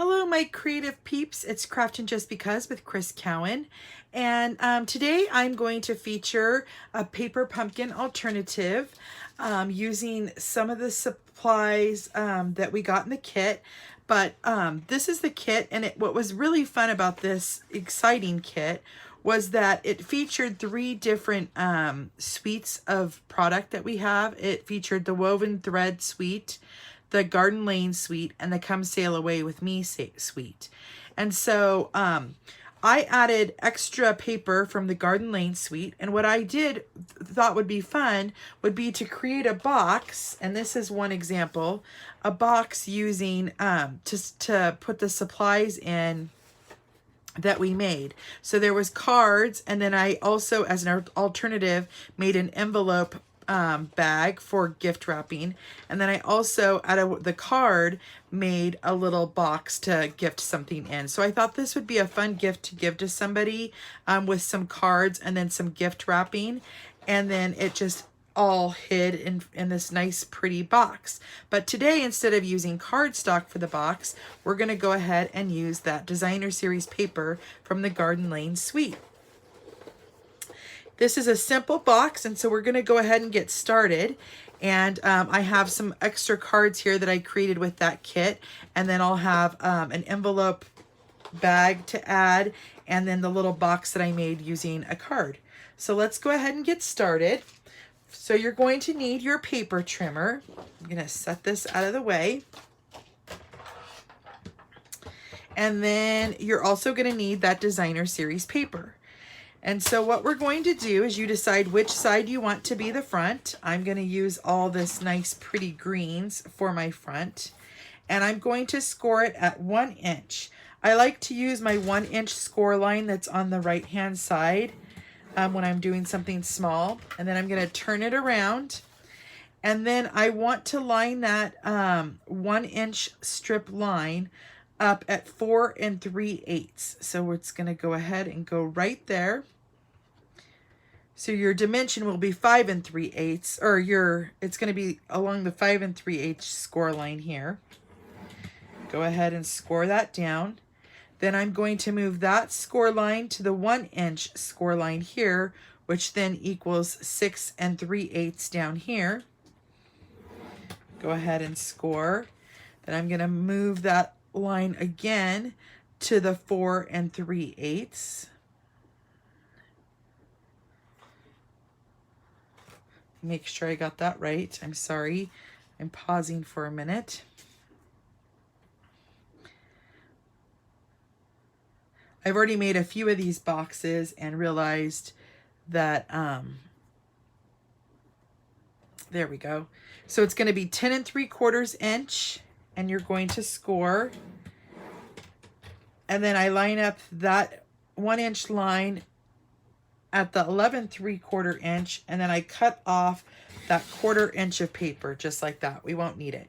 Hello, my creative peeps. It's Craftin' Just Because with Cowan. And today I'm going to feature a paper pumpkin alternative using some of the supplies that we got in the kit. But this is the kit, and what was really fun about this exciting kit was that it featured three different suites of product that we have. It featured the woven thread suite, the Garden Lane suite, and the Come Sail Away with Me suite. And so I added extra paper from the Garden Lane suite, and what I thought would be fun would be to create a box, and this is one example, a box using to put the supplies in that we made. So there was cards, and then I also, as an alternative, made an envelope bag for gift wrapping, and then I also, out of the card, made a little box to gift something in. So I thought this would be a fun gift to give to somebody with some cards and then some gift wrapping, and then it just all hid in this nice pretty box. But today, instead of using cardstock for the box, we're going to go ahead and use that designer series paper from the Garden Lane suite. This is a simple box, and so we're going to go ahead and get started. And I have some extra cards here that I created with that kit, and then I'll have an envelope bag to add, and then the little box that I made using a card. So let's go ahead and get started. So you're going to need your paper trimmer. I'm going to set this out of the way. And then you're also going to need that designer series paper. And so what we're going to do is you decide which side you want to be the front. I'm going to use all this nice pretty greens for my front. And I'm going to score it at 1 inch. I like to use my 1 inch score line that's on the right hand side when I'm doing something small. And then I'm going to turn it around. And then I want to line that 1 inch strip line up at 4 3/8. So it's going to go ahead and go right there. So your dimension will be 5 3/8, or it's going to be along the 5 3/8 score line here. Go ahead and score that down. Then I'm going to move that score line to the 1 inch score line here, which then equals 6 3/8 down here. Go ahead and score. Then I'm going to move that line again to the 4 3/8. Make sure I got that right. I'm sorry. I'm pausing for a minute. I've already made a few of these boxes and realized that, there we go. So it's going to be 10 3/4 inch, and you're going to score. And then I line up that 1 inch line at the 11 3/4 inch, and then I cut off that 1/4 inch of paper, just like that. We won't need it.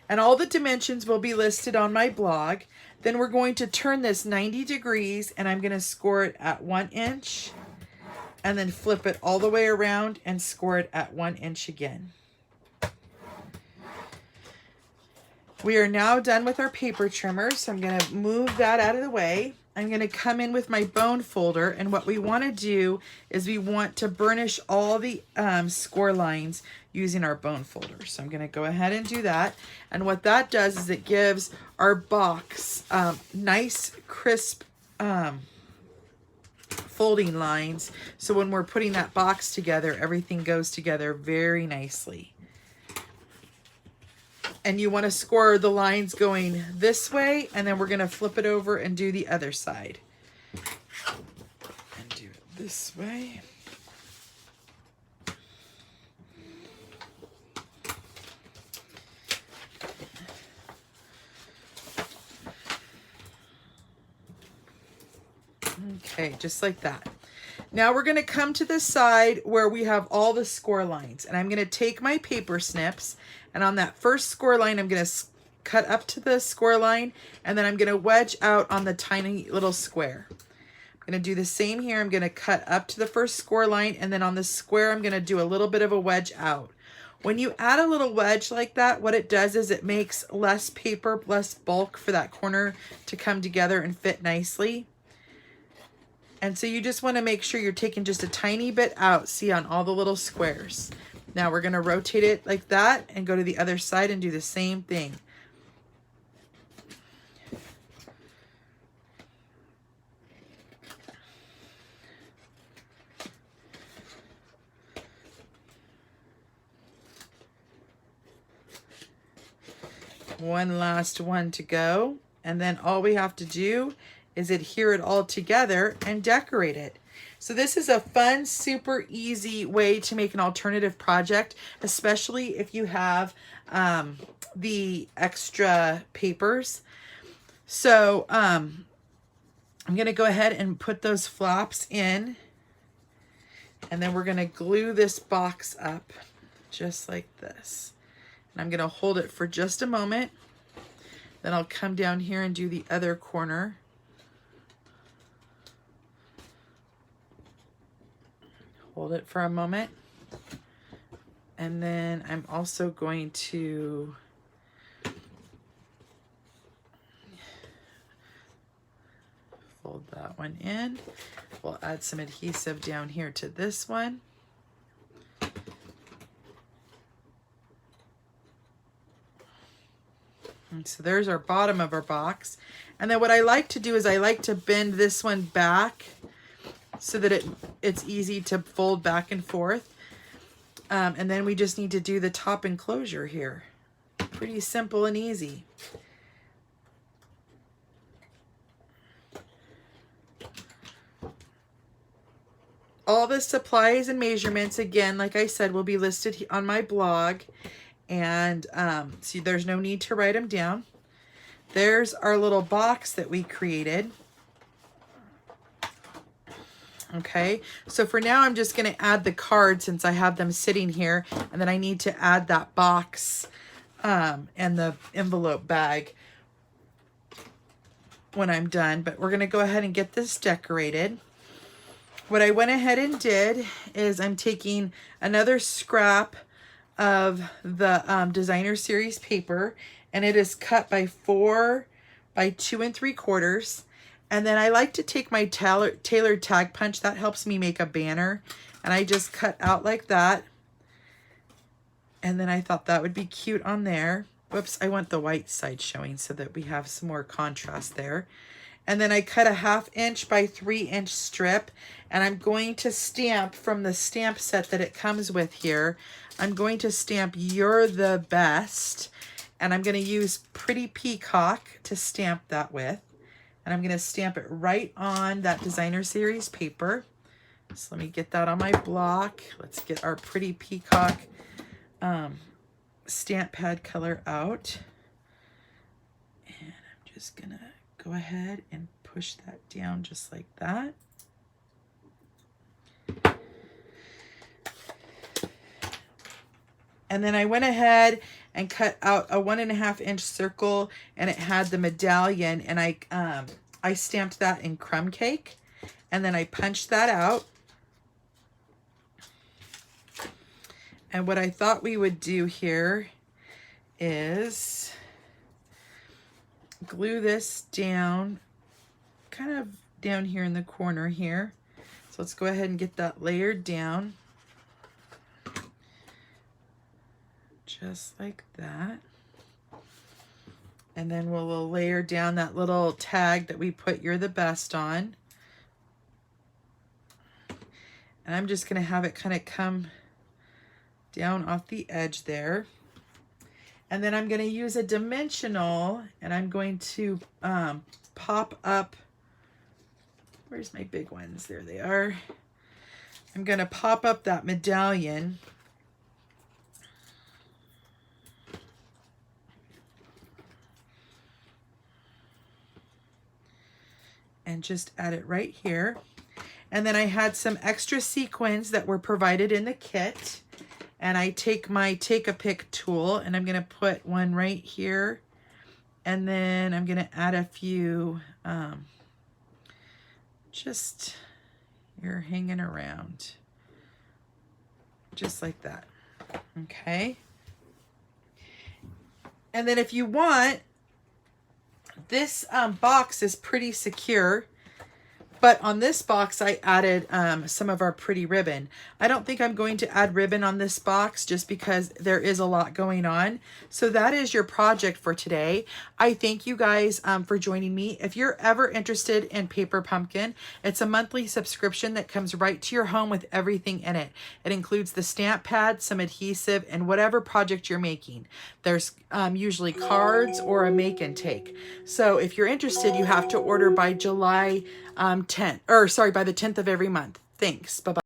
And all the dimensions will be listed on my blog. Then we're going to turn this 90 degrees, and I'm going to score it at 1 inch, and then flip it all the way around and score it at 1 inch again. We are now done with our paper trimmer, so I'm going to move that out of the way. I'm going to come in with my bone folder, and what we want to do is we want to burnish all the score lines using our bone folder. So I'm going to go ahead and do that, and what that does is it gives our box nice, crisp folding lines, so when we're putting that box together, everything goes together very nicely. And you want to score the lines going this way, and then we're going to flip it over and do the other side. And do it this way. Okay, just like that. Now we're going to come to the side where we have all the score lines, and I'm going to take my paper snips, and on that first score line I'm going to cut up to the score line, and then I'm going to wedge out on the tiny little square. I'm going to do the same here. I'm going to cut up to the first score line, and then on the square I'm going to do a little bit of a wedge out. When you add a little wedge like that, what it does is it makes less paper, less bulk for that corner to come together and fit nicely. And so you just want to make sure you're taking just a tiny bit out, see, on all the little squares. Now we're going to rotate it like that and go to the other side and do the same thing. One last one to go, and then all we have to do is adhere it all together and decorate it. So this is a fun, super easy way to make an alternative project, especially if you have the extra papers. So I'm going to go ahead and put those flaps in, and then we're going to glue this box up just like this. And I'm going to hold it for just a moment. Then I'll come down here and do the other corner. Hold it for a moment. And then I'm also going to fold that one in. We'll add some adhesive down here to this one. And so there's our bottom of our box. And then what I like to do is I like to bend this one back so that it's easy to fold back and forth. And then we just need to do the top enclosure here. Pretty simple and easy. All the supplies and measurements, again, like I said, will be listed on my blog. And see, there's no need to write them down. There's our little box that we created. Okay, so for now, I'm just going to add the card since I have them sitting here. And then I need to add that box and the envelope bag when I'm done. But we're going to go ahead and get this decorated. What I went ahead and did is I'm taking another scrap of the designer series paper, and it is cut by 4 by 2 3/4. And then I like to take my tailored tag punch. That helps me make a banner, and I just cut out like that. And then I thought that would be cute on there. Whoops, I want the white side showing so that we have some more contrast there. And then I cut a 1/2 inch by 3 inch strip, and I'm going to stamp from the stamp set that it comes with here. I'm going to stamp "You're the Best," and I'm going to use Pretty Peacock to stamp that with. And I'm going to stamp it right on that designer series paper. So let me get that on my block. Let's get our Pretty Peacock stamp pad color out. And I'm just going to go ahead and push that down just like that. And then I went ahead and cut out a 1.5 inch circle, and it had the medallion, and I stamped that in crumb cake, and then I punched that out. And what I thought we would do here is glue this down, kind of down here in the corner here. So let's go ahead and get that layered down. Just like that. And then we'll layer down that little tag that we put "You're the Best" on. And I'm just going to have it kind of come down off the edge there. And then I'm going to use a dimensional, and I'm going to pop up, where's my big ones? There they are. I'm going to pop up that medallion. And just add it right here. And then I had some extra sequins that were provided in the kit. And I take my Take-A-Pick tool, and I'm going to put one right here. And then I'm going to add a few just, you're hanging around. Just like that. Okay. And then if you want, this box is pretty secure. But on this box, I added some of our pretty ribbon. I don't think I'm going to add ribbon on this box just because there is a lot going on. So that is your project for today. I thank you guys for joining me. If you're ever interested in Paper Pumpkin, it's a monthly subscription that comes right to your home with everything in it. It includes the stamp pad, some adhesive, and whatever project you're making. There's usually cards or a make and take. So if you're interested, you have to order by July 10th, or sorry, by the 10th of every month. Thanks. Bye-bye.